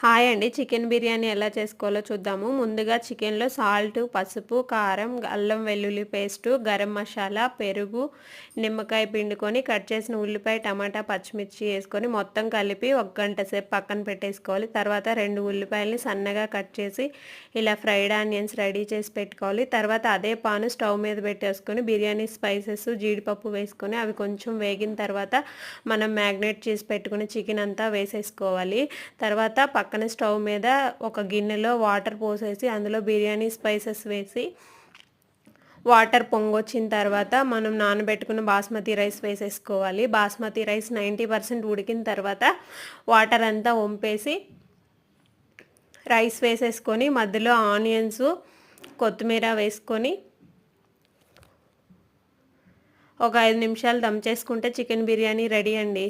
Hi అండి. Chicken biryani ఎలా చేసుకోవాలో చూద్దాము. ముందుగా చికెన్‌లో సాల్టు, పసుపు, కారం, అల్లం వెల్లుల్లి పేస్టు, గరం మసాలా, పెరుగు, నిమ్మకాయ పిండుకొని కట్ చేసిన ఉల్లిపాయ, టమాటా, పచ్చిమిర్చి వేసుకొని మొత్తం కలిపి ఒక గంట సేపు పక్కన పెట్టేసుకోవాలి. తర్వాత 2 ఉల్లిపాయలని సన్నగా కట్ చేసి ఇలా ఫ్రైడ్ ఆనియన్స్ రెడీ చేసి పెట్టుకోవాలి. తర్వాత అదే పాను స్టవ్ మీద పెట్టేసుకొని బిర్యానీ స్పైసెస్, జీడిపప్పు వేసుకొని అవి కొంచెం వేగిన తర్వాత మనం మ్యాగ్నేట్ చేసి పెట్టుకున్న చికెన్ అంతా వేసేసుకోవాలి. తర్వాత పక్కన స్టవ్ మీద ఒక గిన్నెలో వాటర్ పోసేసి అందులో బిర్యానీ స్పైసెస్ వేసి వాటర్ పొంగొచ్చిన తర్వాత మనం నానబెట్టుకున్న బాస్మతి రైస్ వేసేసుకోవాలి. బాస్మతి రైస్ 90% ఉడికిన తర్వాత వాటర్ అంతా వంపేసి రైస్ వేసేసుకొని మధ్యలో ఆనియన్స్, కొత్తిమీర వేసుకొని ఒక 5 నిమిషాలు దమ్ చేసుకుంటే చికెన్ బిర్యానీ రెడీ అండి.